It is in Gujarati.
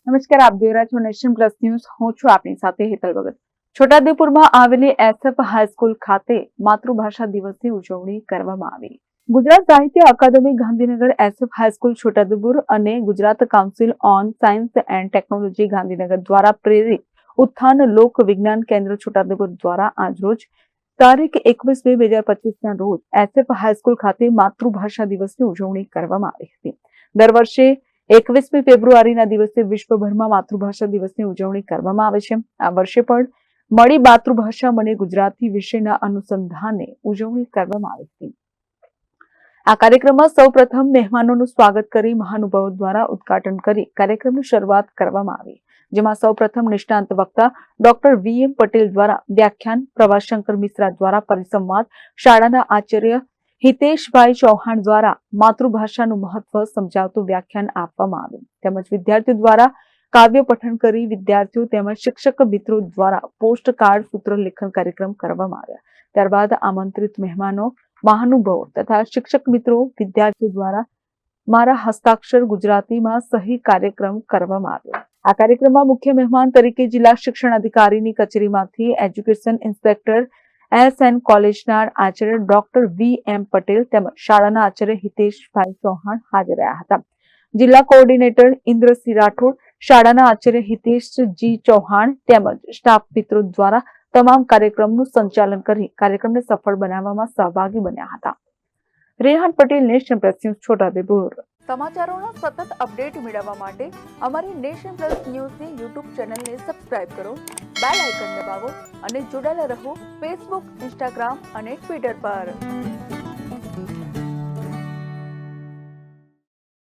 નમસ્કાર, આપ જોઈ રહ્યા છો નેશન પ્લસ ન્યૂઝ. હું છું આપની સાથે હેતલ ભગત. છોટાઉદેપુરમાં આવેલી એસએફ હાઈસ્કૂલ ખાતે માતૃભાષા દિવસની ઉજવણી કરવામાં આવી. ગુજરાત સાહિત્ય અકાદમી ગાંધીનગર, એસએફ હાઈસ્કૂલ છોટાઉદેપુર અને Gujarat council on science and technology Gandhinagar દ્વારા પ્રેરિત ઉત્થાન લોક વિજ્ઞાન કેન્દ્ર છોટાઉદેપુર દ્વારા આજરોજ તારીખ 21/2/2025 રોજ એસએફ હાઈસ્કૂલ ખાતે માતૃભાષા દિવસની ઉજવણી કરવામાં આવી હતી. દર વર્ષે 21મી ફેબ્રુઆરીના દિવસે વિશ્વભરમાં માતૃભાષા દિવસની ઉજવણી કરવામાં આવે છે. આ વર્ષે પણ મળી માતૃભાષા મને ગુજરાતી વિષયના અનુસંધાને ઉજવણી કરવામાં આવી હતી. આ કાર્યક્રમમાં સૌપ્રથમ મહેમાનોનું સ્વાગત કરી મહાનુભાવો દ્વારા ઉદ્ઘાટન કરી કાર્યક્રમની શરૂઆત કરવામાં આવી, જેમાં સૌપ્રથમ નિષ્ણાંત વક્તા ડોક્ટર વીએમ પટેલ દ્વારા વ્યાખ્યાન, પ્રભાશંકર મિશ્રા દ્વારા પરિસંવાદ, શાળાના આચાર્ય હિતેશભાઈ ચૌહાણ દ્વારા માતૃભાષાનું મહત્વ સમજાવતું વ્યાખ્યાન આપવામાં આવ્યું, તેમજ વિદ્યાર્થીઓ દ્વારા કાવ્ય પઠન કરી વિદ્યાર્થીઓ તેમજ શિક્ષક મિત્રો દ્વારા પોસ્ટ કાર્ડ સૂત્ર લેખન કાર્યક્રમ કરવામાં આવ્યા. ત્યારબાદ આમંત્રિત મહેમાનો, મહાનુભાવો તથા શિક્ષક મિત્રો, વિદ્યાર્થીઓ દ્વારા મારા હસ્તાક્ષર ગુજરાતીમાં સહી કાર્યક્રમ કરવામાં આવ્યો. આ કાર્યક્રમમાં મુખ્ય મહેમાન તરીકે જિલ્લા શિક્ષણ અધિકારીની કચેરીમાંથી એજ્યુકેશન ઇન્સ્પેક્ટર એસએન કોલેજના આચાર્ય ડોક્ટર વીએમ પટેલ તેમજ શાળાના આચાર્ય હિતેશભાઈ ચૌહાણ હાજર રહ્યા હતા. જિલ્લા કોઓર્ડિનેટર ઇન્દ્રસિંહ રાઠોડ, શાળાના આચાર્ય હિતેશજી ચૌહાણ તેમજ સ્ટાફ મિત્રો દ્વારા તમામ કાર્યક્રમનું સંચાલન કરી કાર્યક્રમને સફળ બનાવવામાં સહભાગી બન્યા હતા. Rehan Patel, nation plus news, Chhotaudepur. સમાચારોના સતત અપડેટ મેળવવા માટે અમારી નેશન પ્લસ ન્યૂઝની યુટ્યુબ ચેનલને સબસ્ક્રાઇબ કરો, બેલ આઇકન દબાવો અને જોડાયેલા રહો ફેસબુક, ઇન્સ્ટાગ્રામ અને ટ્વિટર પર.